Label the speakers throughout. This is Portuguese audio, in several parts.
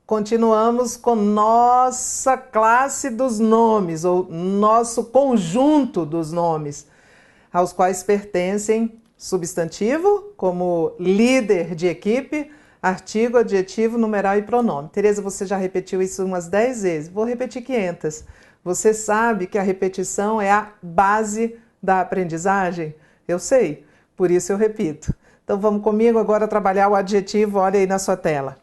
Speaker 1: continuamos com nossa classe dos nomes, ou nosso conjunto dos nomes, aos quais pertencem substantivo, como líder de equipe, artigo, adjetivo, numeral e pronome. Tereza, você já repetiu isso umas 10 vezes. Vou repetir 500. Você sabe que a repetição é a base da aprendizagem? Eu sei, por isso eu repito. Então vamos comigo agora trabalhar o adjetivo, olha aí na sua tela.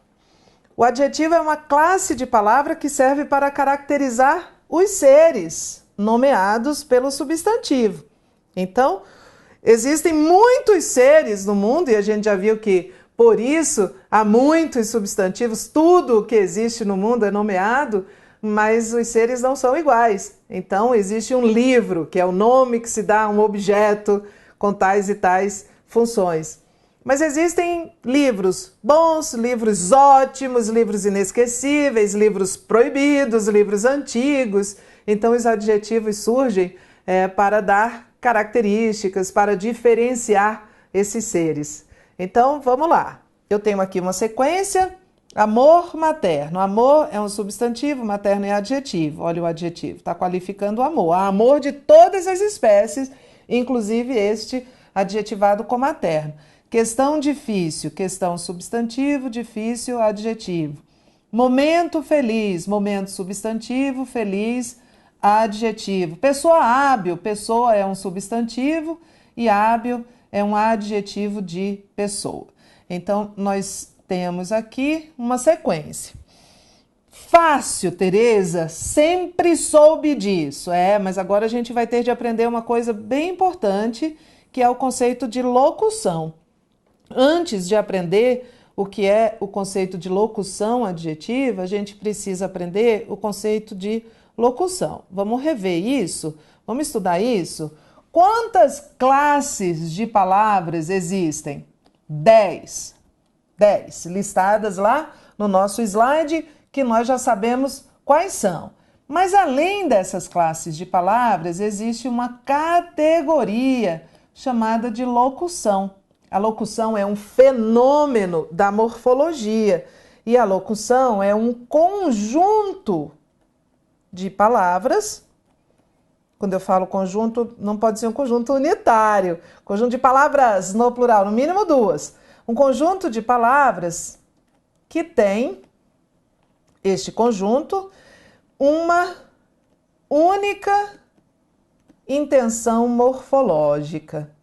Speaker 1: O adjetivo é uma classe de palavra que serve para caracterizar os seres nomeados pelo substantivo. Então, existem muitos seres no mundo e a gente já viu que, por isso, há muitos substantivos, tudo o que existe no mundo é nomeado, mas os seres não são iguais. Então, existe um livro, que é o nome que se dá a um objeto com tais e tais funções. Mas existem livros bons, livros ótimos, livros inesquecíveis, livros proibidos, livros antigos. Então, os adjetivos surgem para dar características, para diferenciar esses seres. Então, vamos lá. Eu tenho aqui uma sequência. Amor materno. Amor é um substantivo, materno é adjetivo. Olha o adjetivo, está qualificando o amor. Há amor de todas as espécies, inclusive este adjetivado com materno. Questão difícil, questão substantivo, difícil, adjetivo. Momento feliz, momento substantivo, feliz, adjetivo. Pessoa hábil, pessoa é um substantivo e hábil é um adjetivo de pessoa. Então, nós temos aqui uma sequência. Fácil, Tereza, sempre soube disso. Mas agora a gente vai ter de aprender uma coisa bem importante, que é o conceito de locução. Antes de aprender o que é o conceito de locução adjetiva, a gente precisa aprender o conceito de locução. Vamos rever isso? Vamos estudar isso? Quantas classes de palavras existem? 10 listadas lá no nosso slide, que nós já sabemos quais são. Mas além dessas classes de palavras, existe uma categoria chamada de locução. A locução é um fenômeno da morfologia e a locução é um conjunto de palavras. Quando eu falo conjunto, não pode ser um conjunto unitário. Conjunto de palavras no plural, no mínimo 2. Um conjunto de palavras que tem, este conjunto, uma única intenção morfológica.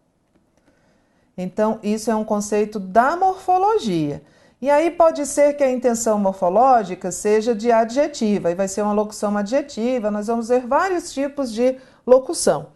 Speaker 1: Então, isso é um conceito da morfologia. E aí pode ser que a intenção morfológica seja de adjetiva, e vai ser uma locução adjetiva, nós vamos ver vários tipos de locução.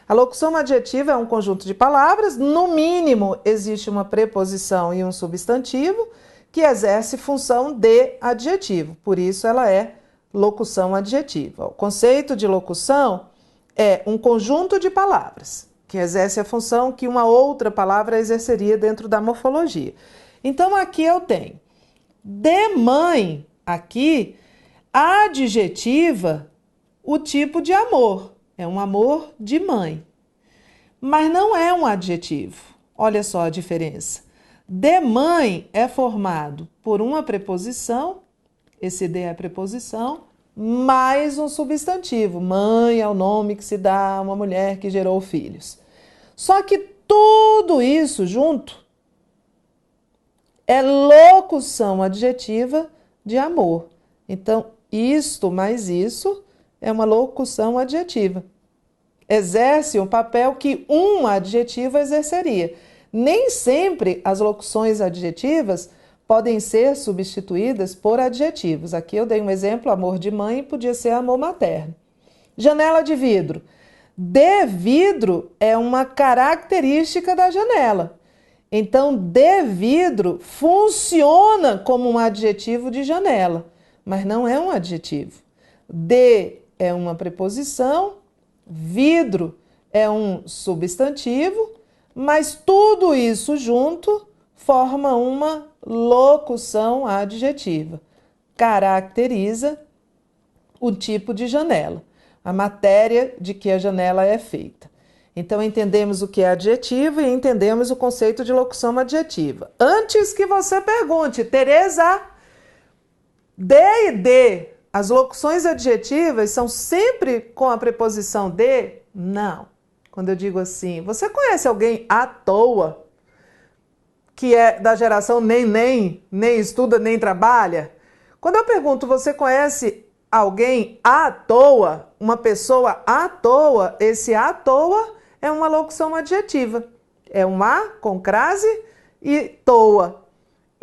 Speaker 1: A locução adjetiva é um conjunto de palavras, no mínimo existe uma preposição e um substantivo que exerce função de adjetivo, por isso ela é locução adjetiva. O conceito de locução é um conjunto de palavras que exerce a função que uma outra palavra exerceria dentro da morfologia. Então aqui eu tenho de mãe, aqui, adjetiva o tipo de amor. É um amor de mãe. Mas não é um adjetivo. Olha só a diferença. De mãe é formado por uma preposição, esse de é a preposição, mais um substantivo. Mãe é o nome que se dá a uma mulher que gerou filhos. Só que tudo isso junto é locução adjetiva de amor. Então, isto mais isso é uma locução adjetiva. Exerce um papel que um adjetivo exerceria. Nem sempre as locuções adjetivas podem ser substituídas por adjetivos. Aqui eu dei um exemplo, amor de mãe, podia ser amor materno. Janela de vidro. De vidro é uma característica da janela. Então, de vidro funciona como um adjetivo de janela, mas não é um adjetivo. De é uma preposição, vidro é um substantivo, mas tudo isso junto forma uma locução adjetiva. Caracteriza o tipo de janela, a matéria de que a janela é feita. Então, entendemos o que é adjetivo e entendemos o conceito de locução adjetiva. Antes que você pergunte, Tereza, De e de, as locuções adjetivas são sempre com a preposição de? Não. Quando eu digo assim, você conhece alguém à toa, que é da geração nem estuda, nem trabalha? Quando eu pergunto, você conhece alguém à toa, uma pessoa à toa, esse à toa é uma locução adjetiva. É um a com crase e toa.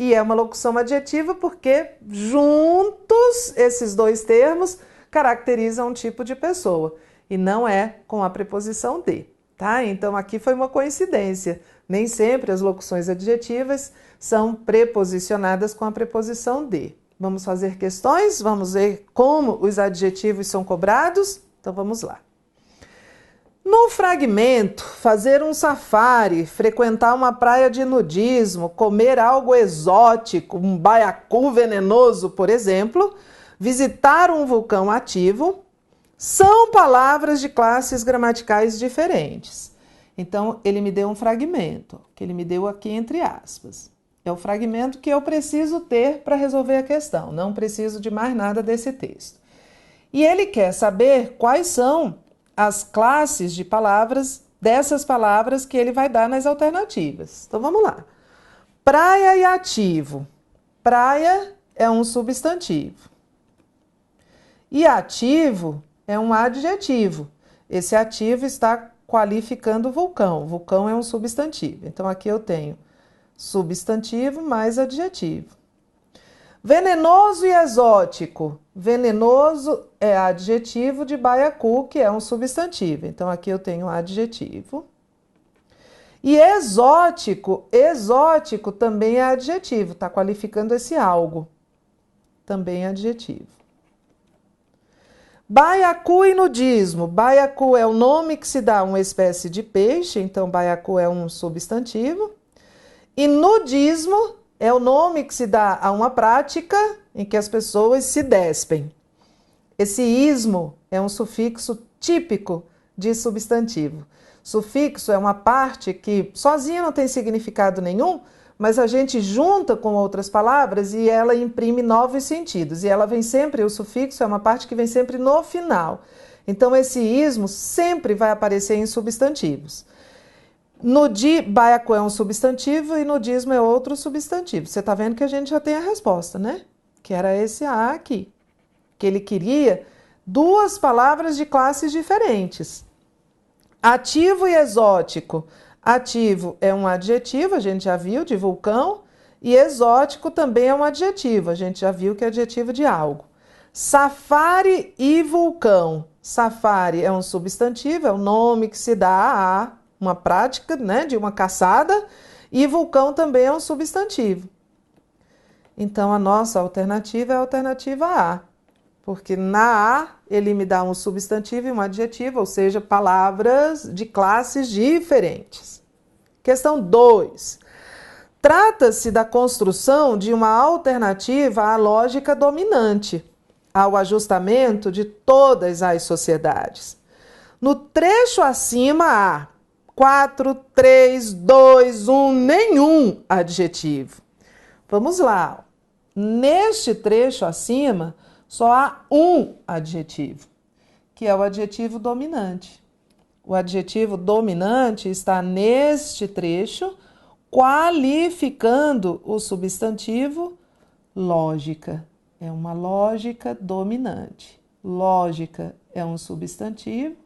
Speaker 1: E é uma locução adjetiva porque juntos esses dois termos caracterizam um tipo de pessoa. E não é com a preposição de, tá? Então aqui foi uma coincidência. Nem sempre as locuções adjetivas são preposicionadas com a preposição de. Vamos fazer questões? Vamos ver como os adjetivos são cobrados? Então vamos lá. No fragmento, fazer um safari, frequentar uma praia de nudismo, comer algo exótico, um baiacu venenoso, por exemplo, visitar um vulcão ativo, são palavras de classes gramaticais diferentes. Então, ele me deu um fragmento, que ele me deu aqui entre aspas. É o fragmento que eu preciso ter para resolver a questão, não preciso de mais nada desse texto. E ele quer saber quais são as classes de palavras, dessas palavras que ele vai dar nas alternativas. Então, vamos lá. Praia e ativo. Praia é um substantivo. E ativo é um adjetivo. Esse ativo está qualificando o vulcão. O vulcão é um substantivo. Então, aqui eu tenho substantivo mais adjetivo. Venenoso e exótico. Venenoso é adjetivo de baiacu, que é um substantivo. Então, aqui eu tenho adjetivo. E exótico, exótico também é adjetivo, está qualificando esse algo. Também é adjetivo. Baiacu e nudismo. Baiacu é o nome que se dá a uma espécie de peixe, então baiacu é um substantivo. E nudismo é o nome que se dá a uma prática em que as pessoas se despem. Esse ismo é um sufixo típico de substantivo. Sufixo é uma parte que sozinha não tem significado nenhum, mas a gente junta com outras palavras e ela imprime novos sentidos. E ela vem sempre, o sufixo é uma parte que vem sempre no final. Então, esse ismo sempre vai aparecer em substantivos. Baiacu é um substantivo e nudismo é outro substantivo. Você está vendo que a gente já tem a resposta, né? Que era esse A aqui. Que ele queria duas palavras de classes diferentes. Ativo e exótico. Ativo é um adjetivo, a gente já viu, de vulcão. E exótico também é um adjetivo, a gente já viu que é adjetivo de algo. Safari e vulcão. Safari é um substantivo, é o nome que se dá a uma prática, né, de uma caçada, e vulcão também é um substantivo. Então, a nossa alternativa é a alternativa A, porque na A ele me dá um substantivo e um adjetivo, ou seja, palavras de classes diferentes. Questão 2. Trata-se da construção de uma alternativa à lógica dominante, ao ajustamento de todas as sociedades. No trecho acima há 4, 3, 2, 1, nenhum adjetivo. Vamos lá. Neste trecho acima, só há um adjetivo, que é o adjetivo dominante. O adjetivo dominante está neste trecho, qualificando o substantivo lógica. É uma lógica dominante. Lógica é um substantivo.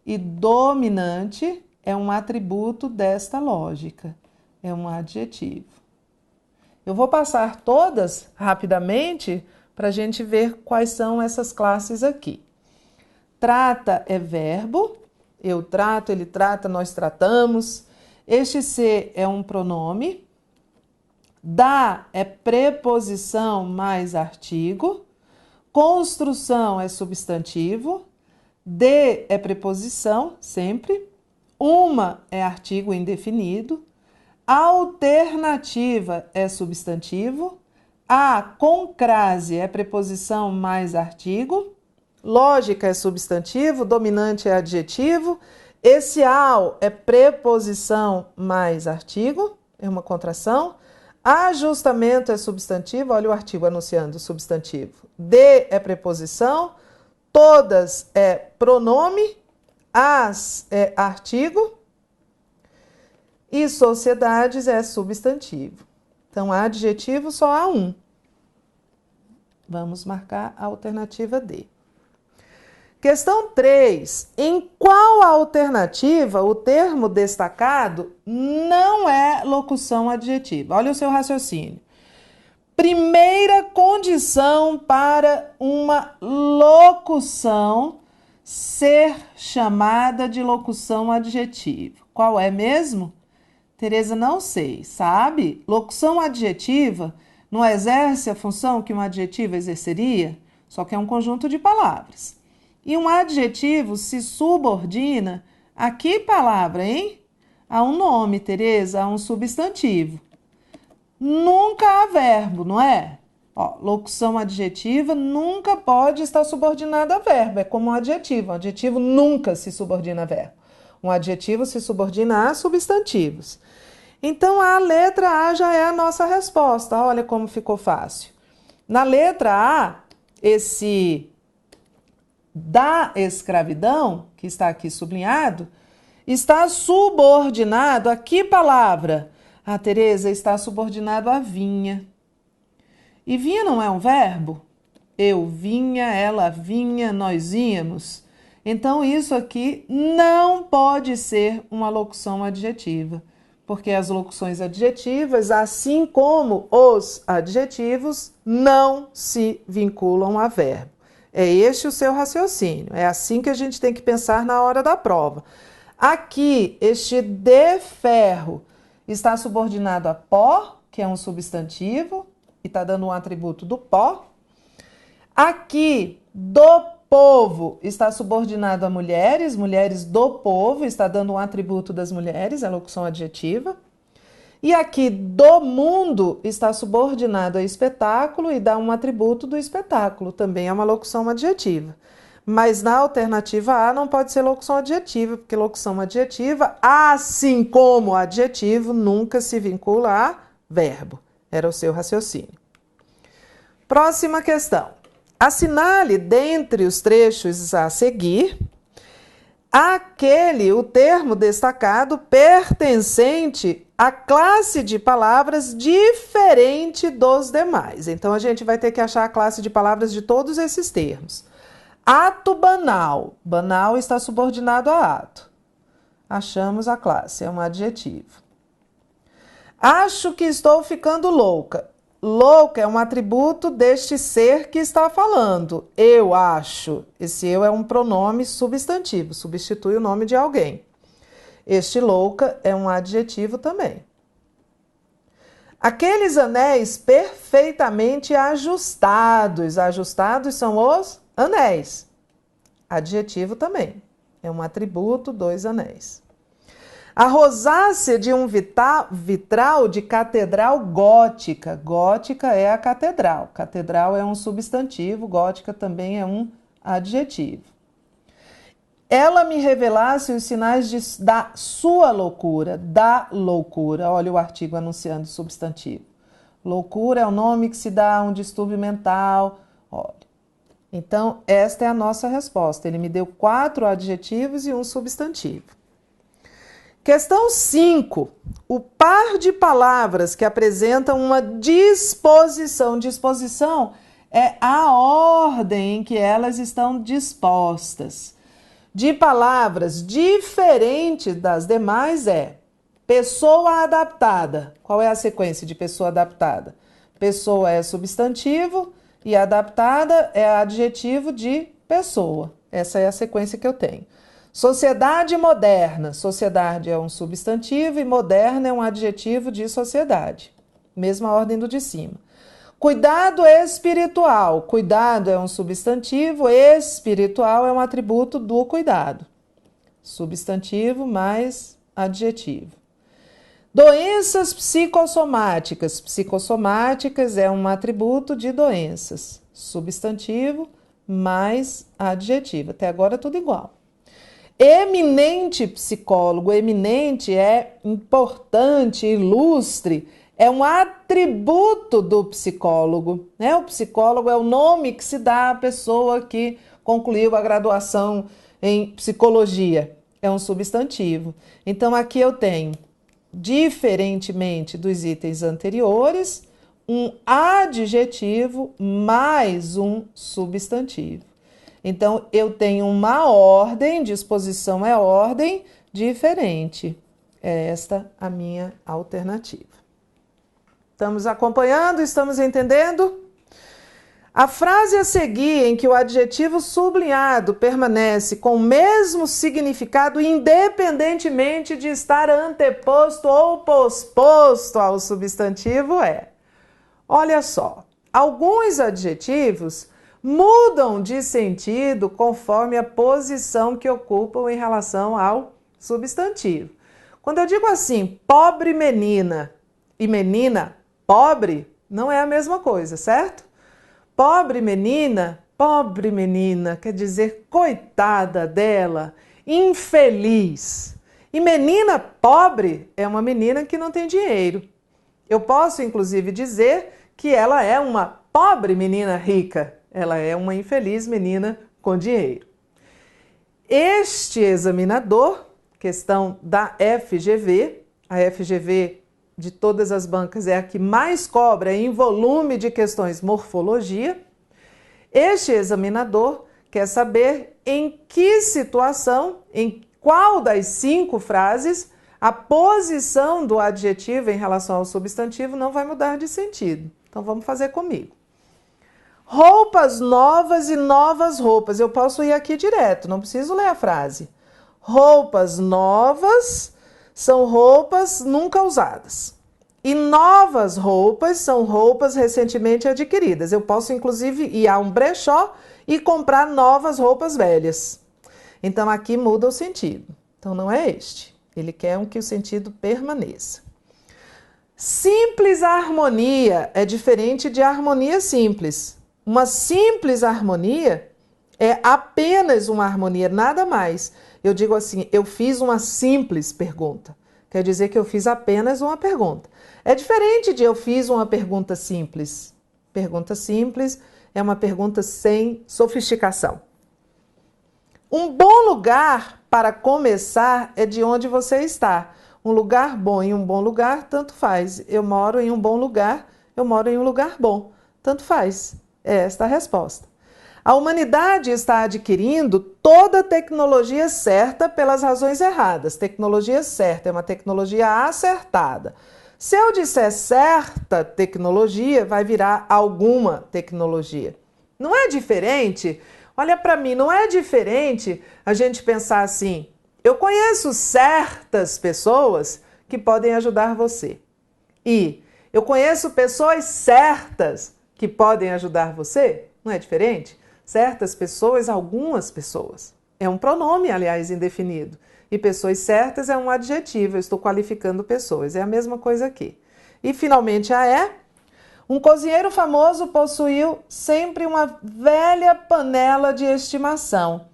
Speaker 1: E dominante é um atributo desta lógica, é um adjetivo. Eu vou passar todas rapidamente para a gente ver quais são essas classes aqui. Trata é verbo, eu trato, ele trata, nós tratamos. Este ser é um pronome. Dá é preposição mais artigo. Construção é substantivo. De é preposição, sempre. Uma é artigo indefinido. Alternativa é substantivo. A com crase é preposição mais artigo. Lógica é substantivo. Dominante é adjetivo. Esse ao é preposição mais artigo. É uma contração. Ajustamento é substantivo, olha o artigo anunciando o substantivo. De é preposição, todas é pronome, as é artigo e sociedades é substantivo. Então, adjetivo só há um. Vamos marcar a alternativa D. Questão 3. Em qual alternativa o termo destacado não é locução adjetiva? Olha o seu raciocínio. Primeira condição para uma locução ser chamada de locução adjetiva. Qual é mesmo? Tereza, não sei. Sabe? Locução adjetiva não exerce a função que um adjetivo exerceria, só que é um conjunto de palavras. E um adjetivo se subordina a que palavra, hein? A um nome, Tereza, a um substantivo. Nunca há verbo, não é? Ó, locução adjetiva nunca pode estar subordinada a verbo, é como um adjetivo. Um adjetivo nunca se subordina a verbo. Um adjetivo se subordina a substantivos. Então, a letra A já é a nossa resposta. Olha como ficou fácil. Na letra A, esse da escravidão, que está aqui sublinhado, está subordinado a que palavra? Ah, Tereza, está subordinado a vinha. E vinha não é um verbo? Eu vinha, ela vinha, nós íamos. Então, isso aqui não pode ser uma locução adjetiva, porque as locuções adjetivas, assim como os adjetivos, não se vinculam a verbo. É este o seu raciocínio. É assim que a gente tem que pensar na hora da prova. Aqui, este de ferro está subordinado a pó, que é um substantivo, e está dando um atributo do pó. Aqui, do povo está subordinado a mulheres, mulheres do povo, está dando um atributo das mulheres, é locução adjetiva. E aqui, do mundo, está subordinado a espetáculo e dá um atributo do espetáculo, também é uma locução adjetiva. Mas na alternativa A não pode ser locução adjetiva, porque locução adjetiva, assim como adjetivo, nunca se vincula a verbo. Era o seu raciocínio. Próxima questão. Assinale dentre os trechos a seguir o termo destacado pertencente à classe de palavras diferente dos demais. Então, a gente vai ter que achar a classe de palavras de todos esses termos. Ato banal. Banal está subordinado a ato. Achamos a classe, é um adjetivo. Acho que estou ficando louca. Louca é um atributo deste ser que está falando. Eu acho. Esse eu é um pronome substantivo, substitui o nome de alguém. Este louca é um adjetivo também. Aqueles anéis perfeitamente ajustados. Ajustados são os anéis. Adjetivo também. É um atributo dos anéis. A rosácea de um vitral de catedral gótica. Gótica é a catedral. Catedral é um substantivo, gótica também é um adjetivo. Ela me revelasse os sinais da sua loucura, da loucura. Olha o artigo anunciando substantivo. Loucura é o nome que se dá a um distúrbio mental. Olha. Então, esta é a nossa resposta. Ele me deu 4 adjetivos e um substantivo. Questão 5. O par de palavras que apresentam uma disposição. Disposição é a ordem em que elas estão dispostas. De palavras diferentes das demais é pessoa adaptada. Qual é a sequência de pessoa adaptada? Pessoa é substantivo e adaptada é adjetivo de pessoa. Essa é a sequência que eu tenho. Sociedade moderna. Sociedade é um substantivo e moderna é um adjetivo de sociedade. Mesma ordem do de cima. Cuidado espiritual. Cuidado é um substantivo, espiritual é um atributo do cuidado. Substantivo mais adjetivo. Doenças psicossomáticas. Psicossomáticas é um atributo de doenças. Substantivo mais adjetivo. Até agora tudo igual. Eminente psicólogo. Eminente é importante, ilustre. é um atributo do psicólogo, né? O psicólogo é o nome que se dá à pessoa que concluiu a graduação em psicologia. É um substantivo. Então, aqui eu tenho, diferentemente dos itens anteriores, um adjetivo mais um substantivo. Então, eu tenho uma ordem, disposição é ordem, diferente. É esta a minha alternativa. Estamos acompanhando? Estamos entendendo? A frase a seguir, em que o adjetivo sublinhado permanece com o mesmo significado, independentemente de estar anteposto ou posposto ao substantivo, é: olha só, alguns adjetivos mudam de sentido conforme a posição que ocupam em relação ao substantivo. Quando eu digo assim, pobre menina e menina pobre, não é a mesma coisa, certo? Pobre menina, quer dizer coitada dela, infeliz. E menina pobre é uma menina que não tem dinheiro. Eu posso, inclusive, dizer que ela é uma pobre menina rica. Ela é uma infeliz menina com dinheiro. Este examinador, questão da FGV, a FGV de todas as bancas é a que mais cobra em volume de questões morfologia. Este examinador quer saber em que situação, em qual das 5 frases, a posição do adjetivo em relação ao substantivo não vai mudar de sentido. Então vamos fazer comigo. Roupas novas e novas roupas. Eu posso ir aqui direto, não preciso ler a frase. Roupas novas são roupas nunca usadas. E novas roupas são roupas recentemente adquiridas. Eu posso, inclusive, ir a um brechó e comprar novas roupas velhas. Então, aqui muda o sentido. Então, não é este. Ele quer que o sentido permaneça. Simples harmonia é diferente de harmonia simples. Uma simples harmonia é apenas uma harmonia, nada mais. Eu digo assim, eu fiz uma simples pergunta. Quer dizer que eu fiz apenas uma pergunta. É diferente de eu fiz uma pergunta simples. Pergunta simples é uma pergunta sem sofisticação. Um bom lugar para começar é de onde você está. Um lugar bom e um bom lugar, tanto faz. Eu moro em um bom lugar, eu moro em um lugar bom. Tanto faz. É esta a resposta. A humanidade está adquirindo toda a tecnologia certa pelas razões erradas. Tecnologia certa é uma tecnologia acertada. Se eu disser certa tecnologia, vai virar alguma tecnologia. Não é diferente? Olha para mim, não é diferente a gente pensar assim, eu conheço certas pessoas que podem ajudar você. E eu conheço pessoas certas que podem ajudar você. Não é diferente? Certas pessoas, algumas pessoas. É um pronome, aliás, indefinido. E pessoas certas é um adjetivo, eu estou qualificando pessoas. É a mesma coisa aqui. E, finalmente, a E. Um cozinheiro famoso possuiu sempre uma velha panela de estimação.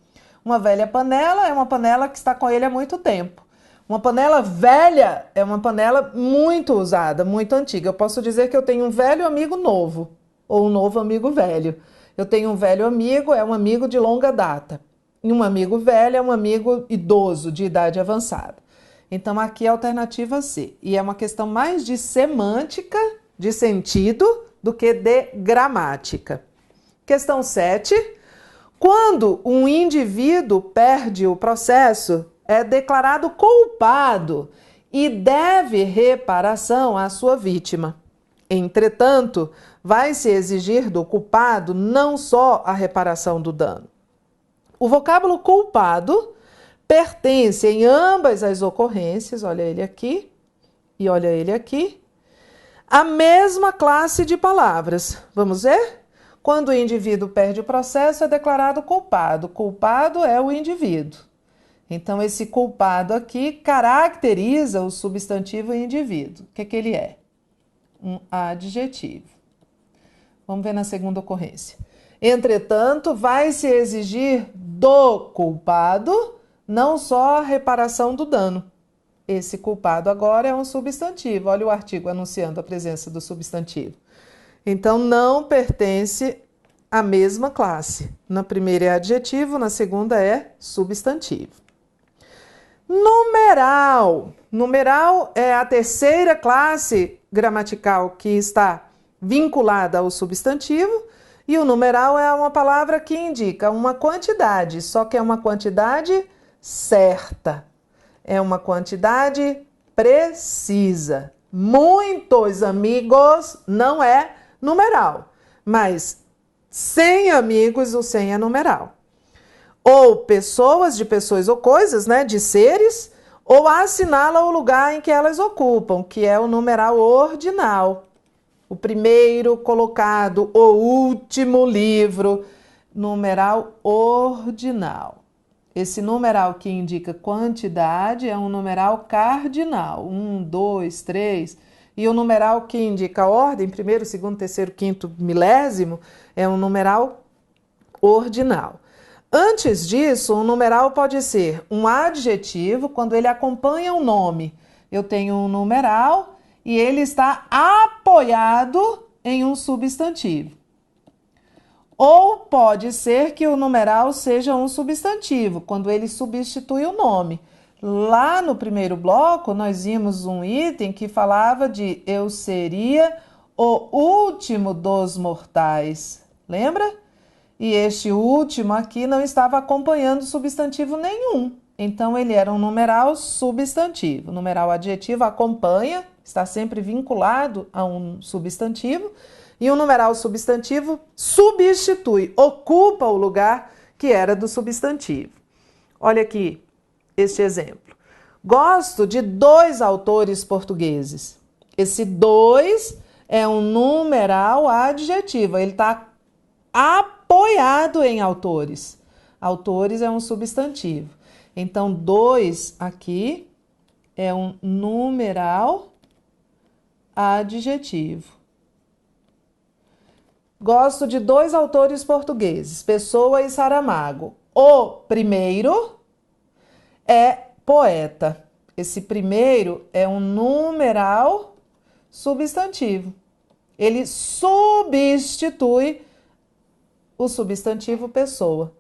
Speaker 1: Uma velha panela é uma panela que está com ele há muito tempo. Uma panela velha é uma panela muito usada, muito antiga. Eu posso dizer que eu tenho um velho amigo novo, ou um novo amigo velho. Eu tenho um velho amigo, é um amigo de longa data. E um amigo velho é um amigo idoso, de idade avançada. Então, aqui é a alternativa C. E é uma questão mais de semântica, de sentido, do que de gramática. Questão 7. Quando um indivíduo perde o processo, é declarado culpado e deve reparação à sua vítima. Entretanto, vai se exigir do culpado não só a reparação do dano. O vocábulo culpado pertence em ambas as ocorrências, olha ele aqui e olha ele aqui, à mesma classe de palavras. Vamos ver? Quando o indivíduo perde o processo, é declarado culpado. Culpado é o indivíduo. Então, esse culpado aqui caracteriza o substantivo indivíduo. O que ele é? Um adjetivo. Vamos ver na segunda ocorrência. Entretanto, vai se exigir do culpado não só a reparação do dano. Esse culpado agora é um substantivo. Olha o artigo anunciando a presença do substantivo. Então, não pertence à mesma classe. Na primeira é adjetivo, na segunda é substantivo. Numeral. Numeral é a terceira classe gramatical que está vinculada ao substantivo, e o numeral é uma palavra que indica uma quantidade, só que é uma quantidade certa. É uma quantidade precisa. Muitos amigos não é numeral, mas 100 amigos, o 100 é numeral. Ou pessoas, de pessoas ou coisas, né, de seres, ou assinala o lugar em que elas ocupam, que é o numeral ordinal. O primeiro colocado, o último livro, numeral ordinal. Esse numeral que indica quantidade é um numeral cardinal, 1, 2, 3. E o numeral que indica ordem, primeiro, segundo, terceiro, quinto, milésimo, é um numeral ordinal. Antes disso, um numeral pode ser um adjetivo quando ele acompanha um nome. Eu tenho um numeral e ele está apoiado em um substantivo. Ou pode ser que o numeral seja um substantivo, quando ele substitui o nome. Lá no primeiro bloco, nós vimos um item que falava de eu seria o último dos mortais. Lembra? E este último aqui não estava acompanhando substantivo nenhum. Então, ele era um numeral substantivo. O numeral adjetivo acompanha, está sempre vinculado a um substantivo. E o numeral substantivo substitui, ocupa o lugar que era do substantivo. Olha aqui este exemplo. Gosto de 2 autores portugueses. Esse 2 é um numeral adjetivo. Ele está apoiado em autores. Autores é um substantivo. Então, 2 aqui é um numeral adjetivo. Gosto de 2 autores portugueses, Pessoa e Saramago. O primeiro é poeta. Esse primeiro é um numeral substantivo. Ele substitui o substantivo pessoa.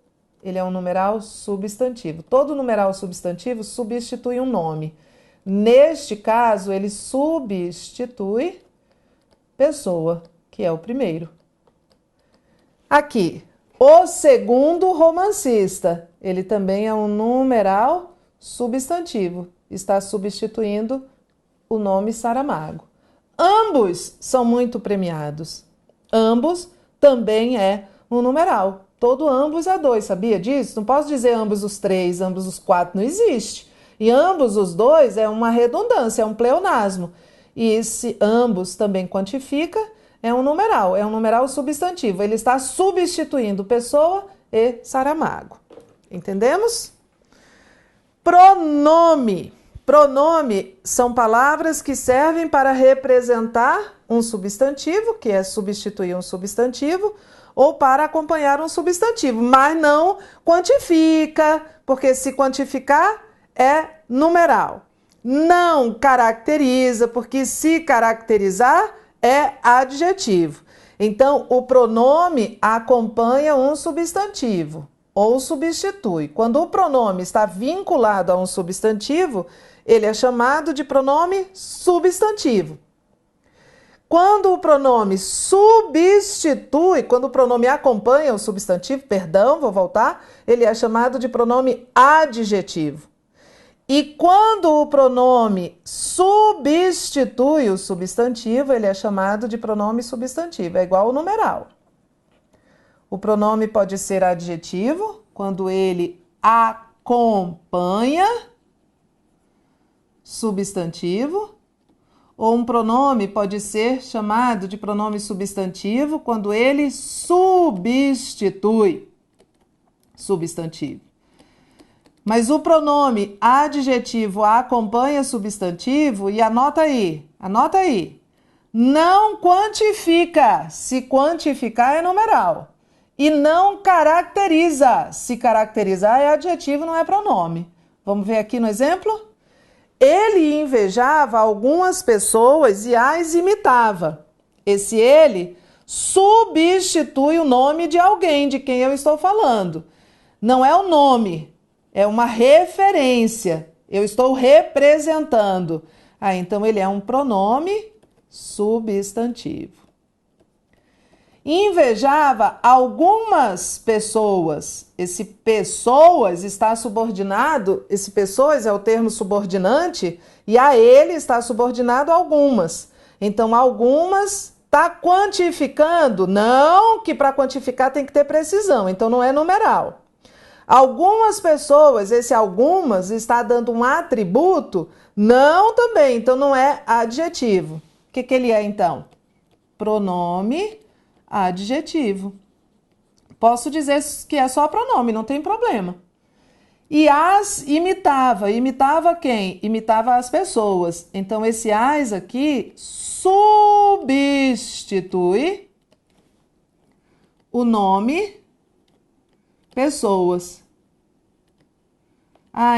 Speaker 1: Ele é um numeral substantivo. Todo numeral substantivo substitui um nome. Neste caso, ele substitui pessoa, que é o primeiro. Aqui, o segundo romancista. Ele também é um numeral substantivo. Está substituindo o nome Saramago. Ambos são muito premiados. Ambos também é um numeral. Todo ambos é 2, sabia disso? Não posso dizer ambos os 3, ambos os 4, não existe. E ambos os 2 é uma redundância, é um pleonasmo. E esse ambos também quantifica, é um numeral substantivo. Ele está substituindo pessoa e Saramago. Entendemos? Pronome. Pronome são palavras que servem para representar um substantivo, que é substituir um substantivo, ou para acompanhar um substantivo, mas não quantifica, porque se quantificar é numeral. Não caracteriza, porque se caracterizar é adjetivo. Então, o pronome acompanha um substantivo ou substitui. Quando o pronome está vinculado a um substantivo, ele é chamado de pronome substantivo. Quando o pronome substitui, quando o pronome acompanha o substantivo, vou voltar, ele é chamado de pronome adjetivo. E quando o pronome substitui o substantivo, ele é chamado de pronome substantivo, é igual ao numeral. O pronome pode ser adjetivo, quando ele acompanha substantivo, ou um pronome pode ser chamado de pronome substantivo, quando ele substitui substantivo. Mas o pronome adjetivo acompanha substantivo e anota aí. Não quantifica. Se quantificar é numeral. E não caracteriza. Se caracterizar é adjetivo, não é pronome. Vamos ver aqui no exemplo? Ele invejava algumas pessoas e as imitava. Esse ele substitui o nome de alguém de quem eu estou falando. Não é o nome, é uma referência. Eu estou representando. Então ele é um pronome substantivo. Invejava algumas pessoas. Esse pessoas está subordinado, esse pessoas é o termo subordinante, e a ele está subordinado algumas. Então, algumas está quantificando, não que para quantificar tem que ter precisão, então não é numeral. Algumas pessoas, esse algumas está dando um atributo, não também, então não é adjetivo. O que ele é então? Pronome adjetivo. Posso dizer que é só pronome, não tem problema. E as imitava. Imitava quem? Imitava as pessoas. Então, esse as aqui substitui o nome pessoas.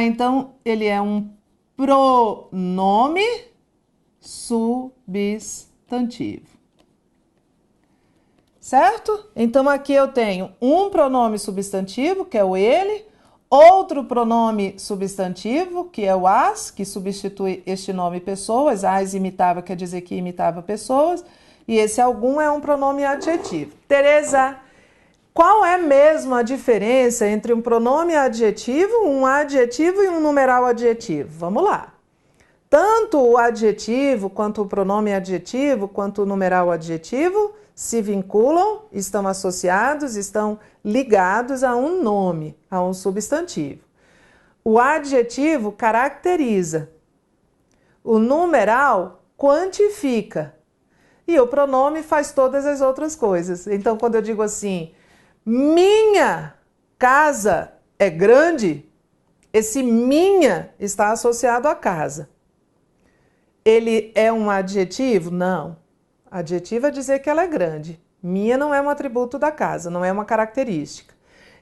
Speaker 1: Então ele é um pronome substantivo. Certo? Então aqui eu tenho um pronome substantivo, que é o ele, outro pronome substantivo, que é o as, que substitui este nome pessoas. As imitava, quer dizer que imitava pessoas. E esse algum é um pronome adjetivo. Tereza, qual é mesmo a diferença entre um pronome adjetivo e um numeral adjetivo? Vamos lá. Tanto o adjetivo, quanto o pronome adjetivo, quanto o numeral adjetivo se vinculam, estão associados, estão ligados a um nome, a um substantivo. O adjetivo caracteriza, o numeral quantifica e o pronome faz todas as outras coisas. Então, quando eu digo assim, minha casa é grande, esse minha está associado à casa. Ele é um adjetivo? Não. Adjetivo é dizer que ela é grande. Minha não é um atributo da casa, não é uma característica.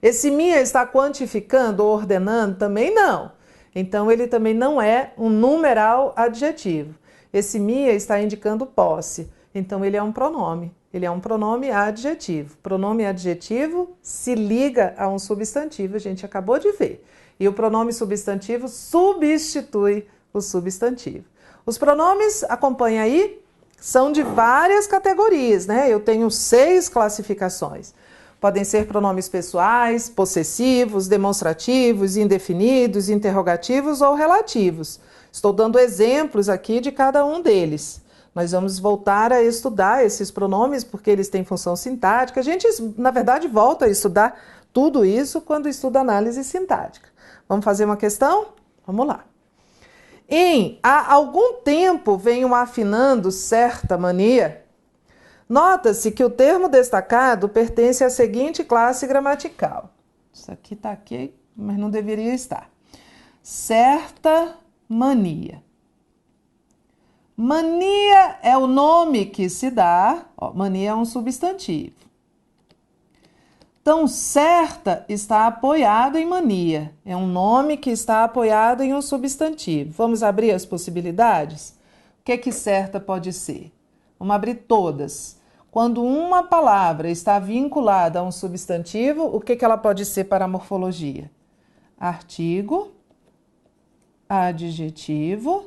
Speaker 1: Esse minha está quantificando ou ordenando? Também não. Então, ele também não é um numeral adjetivo. Esse minha está indicando posse. Então, ele é um pronome. Ele é um pronome adjetivo. Pronome adjetivo se liga a um substantivo, a gente acabou de ver. E o pronome substantivo substitui o substantivo. Os pronomes, acompanha aí, são de várias categorias, né? Eu tenho 6 classificações. Podem ser pronomes pessoais, possessivos, demonstrativos, indefinidos, interrogativos ou relativos. Estou dando exemplos aqui de cada um deles. Nós vamos voltar a estudar esses pronomes porque eles têm função sintática. A gente, na verdade, volta a estudar tudo isso quando estuda análise sintática. Vamos fazer uma questão? Vamos lá. Há algum tempo venho afinando certa mania. Nota-se que o termo destacado pertence à seguinte classe gramatical. Isso aqui está aqui, mas não deveria estar. Certa mania. Mania é o nome que se dá, mania é um substantivo. Então, certa está apoiado em mania. É um nome que está apoiado em um substantivo. Vamos abrir as possibilidades? O que certa pode ser? Vamos abrir todas. Quando uma palavra está vinculada a um substantivo, o que ela pode ser para a morfologia? Artigo, adjetivo,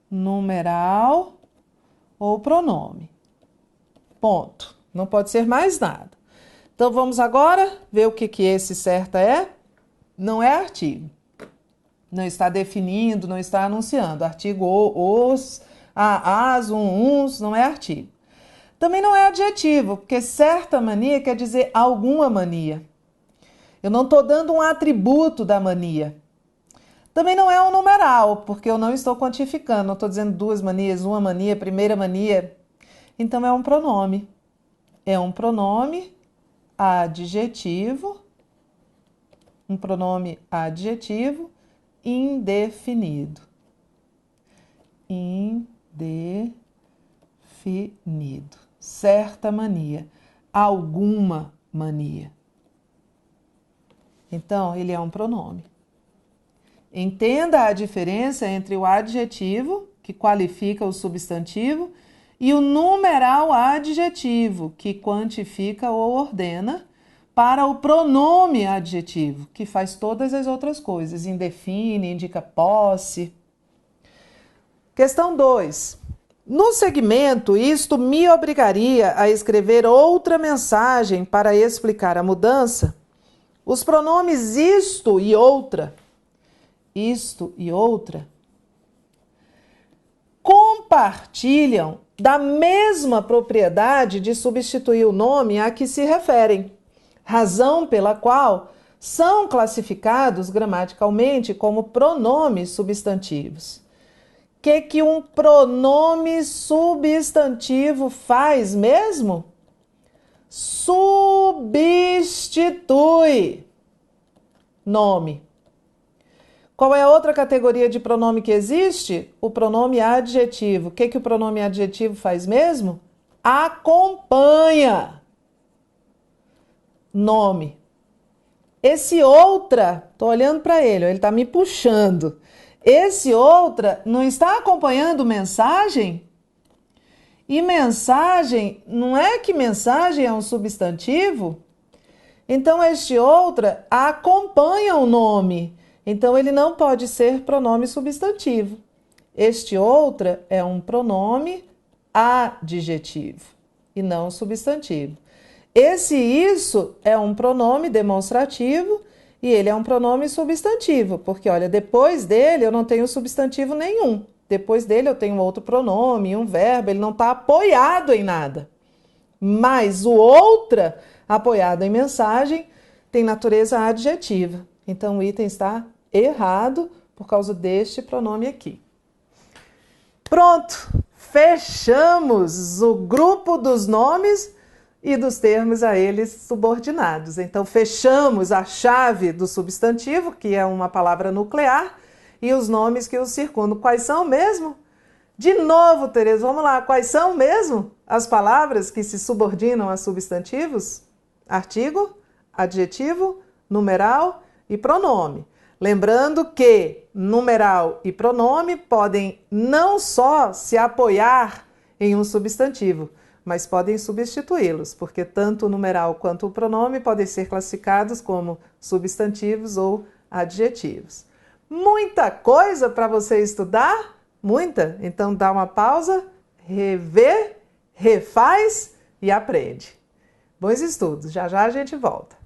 Speaker 1: numeral ou pronome. Ponto. Não pode ser mais nada. Então, vamos agora ver o que esse certa é. Não é artigo. Não está definindo, não está anunciando. Artigo os, as, uns, não é artigo. Também não é adjetivo, porque certa mania quer dizer alguma mania. Eu não estou dando um atributo da mania. Também não é um numeral, porque eu não estou quantificando. Não estou dizendo 2 manias, 1 mania, primeira mania. Então, é um pronome. É um pronome adjetivo, um pronome adjetivo indefinido. Indefinido. Certa mania, alguma mania. Então, ele é um pronome. Entenda a diferença entre o adjetivo, que qualifica o substantivo, e o numeral adjetivo, que quantifica ou ordena, para o pronome adjetivo, que faz todas as outras coisas, indefine, indica posse. Questão 2. No segmento, isto me obrigaria a escrever outra mensagem para explicar a mudança. Os pronomes isto e outra compartilham da mesma propriedade de substituir o nome a que se referem, razão pela qual são classificados gramaticalmente como pronomes substantivos. O que um pronome substantivo faz mesmo? Substitui nome. Qual é a outra categoria de pronome que existe? O pronome adjetivo. O que o pronome adjetivo faz mesmo? Acompanha nome. Esse outra, estou olhando para ele está me puxando. Esse outra não está acompanhando mensagem? E mensagem, não é que mensagem é um substantivo? Então, este outra acompanha o nome. Então, ele não pode ser pronome substantivo. Este outra é um pronome adjetivo e não substantivo. Esse isso é um pronome demonstrativo e ele é um pronome substantivo, porque, olha, depois dele eu não tenho substantivo nenhum. Depois dele eu tenho outro pronome, um verbo, ele não está apoiado em nada. Mas o outra, apoiado em mensagem, tem natureza adjetiva. Então o item está errado por causa deste pronome aqui. Pronto! Fechamos o grupo dos nomes e dos termos a eles subordinados. Então, fechamos a chave do substantivo, que é uma palavra nuclear, e os nomes que os circundam. Quais são mesmo? De novo, Tereza, vamos lá. Quais são mesmo as palavras que se subordinam a substantivos? Artigo, adjetivo, numeral e pronome. Lembrando que numeral e pronome podem não só se apoiar em um substantivo, mas podem substituí-los, porque tanto o numeral quanto o pronome podem ser classificados como substantivos ou adjetivos. Muita coisa para você estudar? Muita? Então dá uma pausa, revê, refaz e aprende. Bons estudos, já já a gente volta.